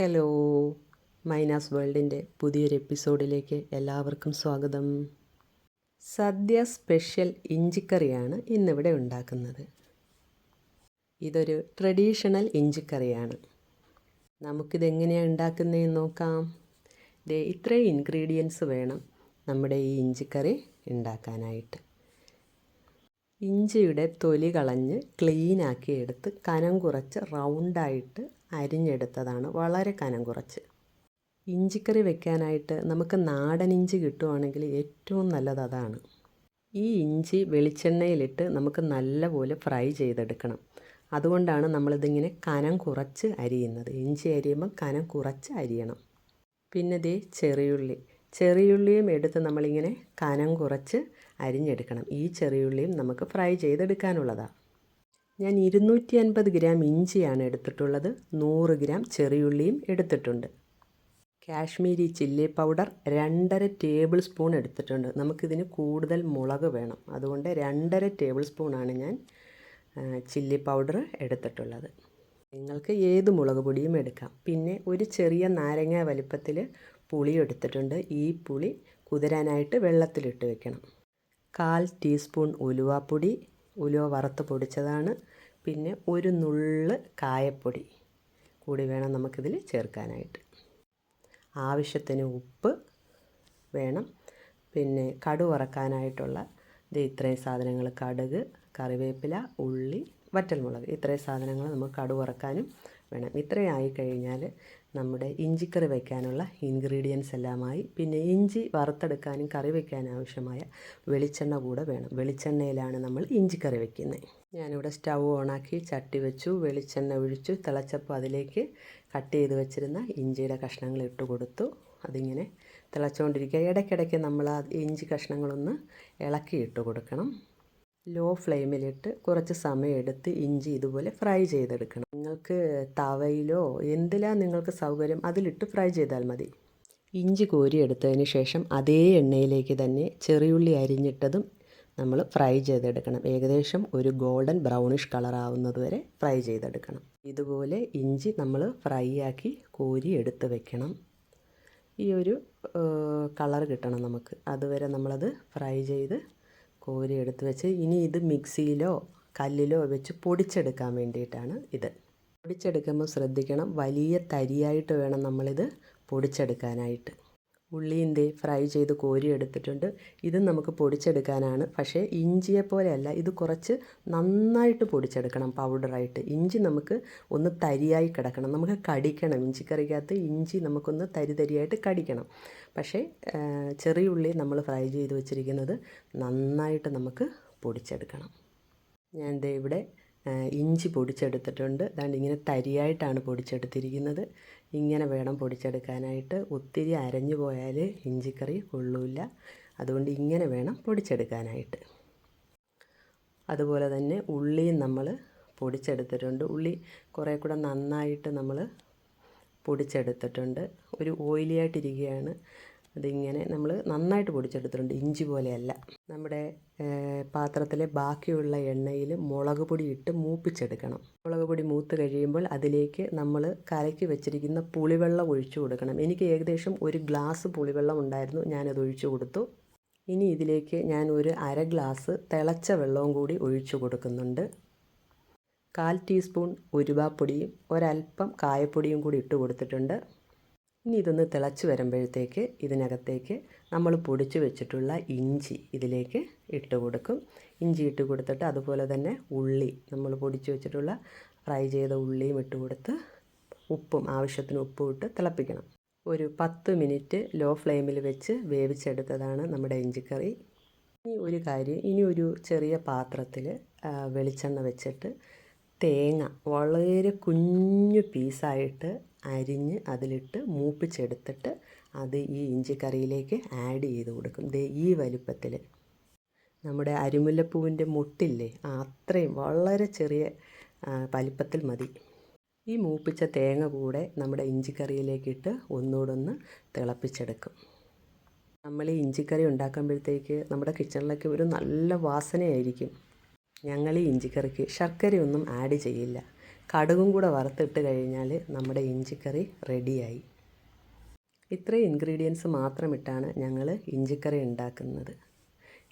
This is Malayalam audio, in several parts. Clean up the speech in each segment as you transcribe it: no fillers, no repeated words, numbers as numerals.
ഹലോ, മൈനാസ് വേൾഡിൻ്റെ പുതിയൊരു എപ്പിസോഡിലേക്ക് എല്ലാവർക്കും സ്വാഗതം. സദ്യ സ്പെഷ്യൽ ഇഞ്ചിക്കറിയാണ് ഇന്നിവിടെ ഉണ്ടാക്കുന്നത്. ഇതൊരു ട്രഡീഷണൽ ഇഞ്ചിക്കറിയാണ്. നമുക്കിതെങ്ങനെയാണ് ഉണ്ടാക്കുന്നതെന്ന് നോക്കാം. ഇത്രയും ഇൻഗ്രീഡിയൻസ് വേണം നമ്മുടെ ഈ ഇഞ്ചിക്കറി ഉണ്ടാക്കാനായിട്ട്. ഇഞ്ചിയുടെ തൊലി കളഞ്ഞ് ക്ലീനാക്കി എടുത്ത് കനം കുറച്ച് റൗണ്ടായിട്ട് അരിഞ്ഞെടുത്തതാണ്, വളരെ കനം കുറച്ച്. ഇഞ്ചിക്കറി വെക്കാനായിട്ട് നമുക്ക് നാടൻ ഇഞ്ചി കിട്ടുവാണെങ്കിൽ ഏറ്റവും നല്ലത് അതാണ്. ഈ ഇഞ്ചി വെളിച്ചെണ്ണയിലിട്ട് നമുക്ക് നല്ലപോലെ ഫ്രൈ ചെയ്തെടുക്കണം. അതുകൊണ്ടാണ് നമ്മളിതിങ്ങനെ കനം കുറച്ച് അരിയുന്നത്. ഇഞ്ചി അരിയുമ്പോൾ കനം കുറച്ച് അരിയണം. പിന്നെ ചെറിയുള്ളിയും എടുത്ത് നമ്മളിങ്ങനെ കനം കുറച്ച് അരിഞ്ഞെടുക്കണം. ഈ ചെറിയുള്ളിയും നമുക്ക് ഫ്രൈ ചെയ്തെടുക്കാനുള്ളതാണ്. ഞാൻ 250 ഗ്രാം ഇഞ്ചിയാണ് എടുത്തിട്ടുള്ളത്. 100 ഗ്രാം ചെറിയുള്ളിയും എടുത്തിട്ടുണ്ട്. Kashmiri chilli powder 2.5 table spoon എടുത്തിട്ടുണ്ട്. നമുക്കിതിന് കൂടുതൽ മുളക് വേണം, അതുകൊണ്ട് 2.5 ടേബിൾ സ്പൂണാണ് ഞാൻ ചില്ലി പൗഡർ എടുത്തിട്ടുള്ളത്. നിങ്ങൾക്ക് ഏത് മുളക് പൊടിയും എടുക്കാം. പിന്നെ ഒരു ചെറിയ നാരങ്ങ വലിപ്പത്തിൽ പുളി എടുത്തിട്ടുണ്ട്. ഈ പുളി കുതിരാനായിട്ട് വെള്ളത്തിലിട്ട് വെക്കണം. 1/4 ടീസ്പൂൺ ഉലുവാപ്പൊടി, ഉലുവ വറുത്ത് പൊടിച്ചതാണ്. പിന്നെ ഒരു നുള്ള് കായപ്പൊടി കൂടി വേണം നമുക്കിതിൽ ചേർക്കാനായിട്ട്. ആവശ്യത്തിന് ഉപ്പ് വേണം. പിന്നെ കടുക് വറക്കാനായിട്ടുള്ള ഇത്രയും സാധനങ്ങൾ: കടുക്, കറിവേപ്പില, ഉള്ളി, വറ്റൽമുളക്. ഇത്രയും സാധനങ്ങൾ നമുക്ക് കടുക് വറക്കാനും വേണം. ഇത്രയും ആയിക്കഴിഞ്ഞാൽ നമ്മുടെ ഇഞ്ചിക്കറി വയ്ക്കാനുള്ള ഇൻഗ്രീഡിയൻസ് എല്ലാമായി. പിന്നെ ഇഞ്ചി വറുത്തെടുക്കാനും കറി വയ്ക്കാനും ആവശ്യമായ വെളിച്ചെണ്ണ കൂടെ വേണം. വെളിച്ചെണ്ണയിലാണ് നമ്മൾ ഇഞ്ചിക്കറി വയ്ക്കുന്നത്. ഞാനിവിടെ സ്റ്റൗ ഓണാക്കി ചട്ടി വെച്ചു, വെളിച്ചെണ്ണ ഒഴിച്ചു. തിളച്ചപ്പോൾ അതിലേക്ക് കട്ട് ചെയ്ത് വെച്ചിരുന്ന ഇഞ്ചിയുടെ കഷ്ണങ്ങൾ ഇട്ട് കൊടുത്തു. അതിങ്ങനെ തിളച്ചുകൊണ്ടിരിക്കുക. ഇടയ്ക്കിടയ്ക്ക് നമ്മൾ ആ ഇഞ്ചി കഷ്ണങ്ങളൊന്ന് ഇളക്കിയിട്ട് കൊടുക്കണം. ലോ ഫ്ലെയിമിലിട്ട് കുറച്ച് സമയം എടുത്ത് ഇഞ്ചി ഇതുപോലെ ഫ്രൈ ചെയ്തെടുക്കണം. നിങ്ങൾക്ക് തവയിലോ എന്തിലാണ് നിങ്ങൾക്ക് സൗകര്യം അതിലിട്ട് ഫ്രൈ ചെയ്താൽ മതി. ഇഞ്ചി കോരിയെടുത്തതിന് ശേഷം അതേ എണ്ണയിലേക്ക് തന്നെ ചെറിയുള്ളി അരിഞ്ഞിട്ടതും നമ്മൾ ഫ്രൈ ചെയ്തെടുക്കണം. ഏകദേശം ഒരു ഗോൾഡൻ ബ്രൗണിഷ് കളർ ആവുന്നത് വരെ ഫ്രൈ ചെയ്തെടുക്കണം. ഇതുപോലെ ഇഞ്ചി നമ്മൾ ഫ്രൈ ആക്കി കോരി എടുത്ത് വെക്കണം. ഈ ഒരു കളർ കിട്ടണം നമുക്ക്. അതുവരെ നമ്മളത് ഫ്രൈ ചെയ്ത് കോരി എടുത്ത് വെച്ച് ഇനി ഇത് മിക്സിയിലോ കല്ലിലോ വെച്ച് പൊടിച്ചെടുക്കാൻ വേണ്ടിയിട്ടാണ് ഇത്. പൊടിച്ചെടുക്കുമ്പോൾ ശ്രദ്ധിക്കണം, വലിയ തരിയായിട്ട് വേണം നമ്മളിത് പൊടിച്ചെടുക്കാനായിട്ട്. ഉള്ളിയും ഫ്രൈ ചെയ്ത് കോരി എടുത്തിട്ടുണ്ട്. ഇതും നമുക്ക് പൊടിച്ചെടുക്കാനാണ്. പക്ഷേ ഇഞ്ചിയെ പോലെയല്ല, ഇത് കുറച്ച് നന്നായിട്ട് പൊടിച്ചെടുക്കണം പൗഡറായിട്ട്. ഇഞ്ചി നമുക്ക് ഒന്ന് തരിയായി കിടക്കണം, നമുക്ക് കടിക്കണം. ഇഞ്ചിക്കറിക്കകത്ത് ഇഞ്ചി നമുക്കൊന്ന് തരിയായിട്ട് കടിക്കണം. പക്ഷേ ചെറിയ ഉള്ളി നമ്മൾ ഫ്രൈ ചെയ്ത് വെച്ചിരിക്കുന്നത് നന്നായിട്ട് നമുക്ക് പൊടിച്ചെടുക്കണം. ഞാൻ ഇവിടെ ഇഞ്ചി പൊടിച്ചെടുത്തിട്ടുണ്ട്. അതാണ്ട് ഇങ്ങനെ തരിയായിട്ടാണ് പൊടിച്ചെടുത്തിരിക്കുന്നത്. ഇങ്ങനെ വേണം പൊടിച്ചെടുക്കാനായിട്ട്. ഒത്തിരി അരഞ്ഞു പോയാൽ ഇഞ്ചിക്കറി കൊള്ളൂല്ല. അതുകൊണ്ട് ഇങ്ങനെ വേണം പൊടിച്ചെടുക്കാനായിട്ട്. അതുപോലെ തന്നെ ഉള്ളിയും നമ്മൾ പൊടിച്ചെടുത്തിട്ടുണ്ട്. ഉള്ളി കുറേ കൂടെ നന്നായിട്ട് നമ്മൾ പൊടിച്ചെടുത്തിട്ടുണ്ട്. ഒരു ഓയിലി ആയിട്ടിരിക്കുകയാണ്. അതിങ്ങനെ നമ്മൾ നന്നായിട്ട് പൊടിച്ചെടുത്തിട്ടുണ്ട്, ഇഞ്ചി പോലെയല്ല. നമ്മുടെ പാത്രത്തിലെ ബാക്കിയുള്ള എണ്ണയിൽ മുളക് പൊടി ഇട്ട് മൂപ്പിച്ചെടുക്കണം. മുളക് പൊടി മൂത്ത് കഴിയുമ്പോൾ അതിലേക്ക് നമ്മൾ കലക്കി വെച്ചിരിക്കുന്ന പുളിവെള്ളം ഒഴിച്ചു കൊടുക്കണം. എനിക്ക് ഏകദേശം 1 ഗ്ലാസ് പുളിവെള്ളം ഉണ്ടായിരുന്നു, ഞാനത് ഒഴിച്ചു കൊടുത്തു. ഇനി ഇതിലേക്ക് ഞാൻ ഒരു 1/2 ഗ്ലാസ് തിളച്ച വെള്ളവും കൂടി ഒഴിച്ചു കൊടുക്കുന്നുണ്ട്. 1/4 ടീസ്പൂൺ ഉലുവാപ്പൊടിയും ഒരൽപ്പം കായപ്പൊടിയും കൂടി ഇട്ട് കൊടുത്തിട്ടുണ്ട്. ഇനി ഇതൊന്ന് തിളച്ച് വരുമ്പോഴത്തേക്ക് ഇതിനകത്തേക്ക് നമ്മൾ പൊടിച്ച് വെച്ചിട്ടുള്ള ഇഞ്ചി ഇതിലേക്ക് ഇട്ട് കൊടുക്കും. ഇഞ്ചി ഇട്ട് കൊടുത്തിട്ട് അതുപോലെ തന്നെ ഉള്ളി നമ്മൾ പൊടിച്ച് വെച്ചിട്ടുള്ള ഫ്രൈ ചെയ്ത ഉള്ളിയും ഇട്ട് കൊടുത്ത് ഉപ്പും ആവശ്യത്തിന് ഉപ്പും ഇട്ട് തിളപ്പിക്കണം. ഒരു 10 മിനിറ്റ് ലോ ഫ്ലെയിമിൽ വെച്ച് വേവിച്ചെടുത്തതാണ് നമ്മുടെ ഇഞ്ചിക്കറി. ഇനി ഒരു ചെറിയ പാത്രത്തിൽ വെളിച്ചെണ്ണ വെച്ചിട്ട് തേങ്ങ വളരെ കുഞ്ഞു പീസായിട്ട് അരിഞ്ഞ് അതിലിട്ട് മൂപ്പിച്ചെടുത്തിട്ട് അത് ഈ ഇഞ്ചിക്കറിയിലേക്ക് ആഡ് ചെയ്ത് കൊടുക്കും. ഈ വലുപ്പത്തിൽ നമ്മുടെ അരിമുല്ലപ്പൂവിൻ്റെ മുട്ടില്ലേ, അത്രയും വളരെ ചെറിയ വലിപ്പത്തിൽ മതി. ഈ മൂപ്പിച്ച തേങ്ങ കൂടെ നമ്മുടെ ഇഞ്ചിക്കറിയിലേക്കിട്ട് ഒന്നുകൂടെ തിളപ്പിച്ചെടുക്കും. നമ്മൾ ഈ ഇഞ്ചിക്കറി ഉണ്ടാക്കുമ്പോഴത്തേക്ക് നമ്മുടെ കിച്ചണിലേക്ക് ഒരു നല്ല വാസനയായിരിക്കും. ഞങ്ങൾ ഈ ഇഞ്ചിക്കറിക്ക് ശർക്കരയൊന്നും ആഡ് ചെയ്യില്ല. കടുകും കൂടെ വറുത്തിട്ട് കഴിഞ്ഞാൽ നമ്മുടെ ഇഞ്ചിക്കറി റെഡിയായി. ഇത്രയും ഇൻഗ്രീഡിയൻസ് മാത്രമിട്ടാണ് ഞങ്ങൾ ഇഞ്ചിക്കറി ഉണ്ടാക്കുന്നത്.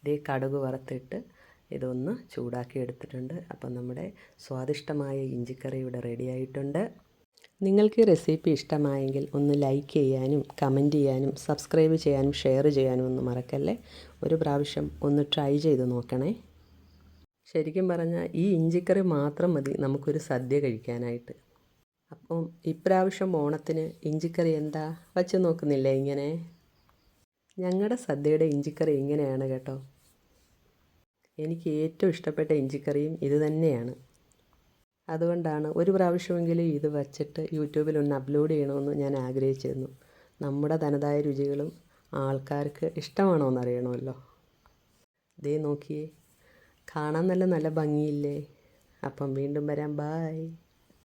ഇതേ കടുക് വറുത്തിട്ട് ഇതൊന്ന് ചൂടാക്കി എടുത്തിട്ടുണ്ട്. അപ്പം നമ്മുടെ സ്വാദിഷ്ടമായ ഇഞ്ചിക്കറി ഇവിടെ റെഡിയായിട്ടുണ്ട്. നിങ്ങൾക്ക് ഈ റെസിപ്പി ഇഷ്ടമായെങ്കിൽ ഒന്ന് ലൈക്ക് ചെയ്യാനും കമൻറ്റ് ചെയ്യാനും സബ്സ്ക്രൈബ് ചെയ്യാനും ഷെയർ ചെയ്യാനും ഒന്നും മറക്കല്ലേ. ഒരു പ്രാവശ്യം ഒന്ന് ട്രൈ ചെയ്ത് നോക്കണേ. ശരിക്കും പറഞ്ഞാൽ ഈ ഇഞ്ചിക്കറി മാത്രം മതി നമുക്കൊരു സദ്യ കഴിക്കാനായിട്ട്. അപ്പം ഇപ്രാവശ്യം ഓണത്തിന് ഇഞ്ചിക്കറി എന്താ വച്ച് നോക്കുന്നില്ലേ ഇങ്ങനെ? ഞങ്ങളുടെ സദ്യയുടെ ഇഞ്ചിക്കറി ഇങ്ങനെയാണ് കേട്ടോ. എനിക്ക് ഏറ്റവും ഇഷ്ടപ്പെട്ട ഇഞ്ചിക്കറിയും ഇത് തന്നെയാണ്. അതുകൊണ്ടാണ് ഒരു പ്രാവശ്യമെങ്കിലും ഇത് വച്ചിട്ട് യൂട്യൂബിലൊന്ന് അപ്ലോഡ് ചെയ്യണമെന്ന് ഞാൻ ആഗ്രഹിച്ചിരുന്നു. നമ്മുടെ തനതായ രുചികളും ആൾക്കാർക്ക് ഇഷ്ടമാണോ എന്നറിയണമല്ലോ. ദേ നോക്കിയേ, കാണാൻ നല്ല ഭംഗിയില്ലേ? അപ്പം വീണ്ടും വരാം. ബായ്.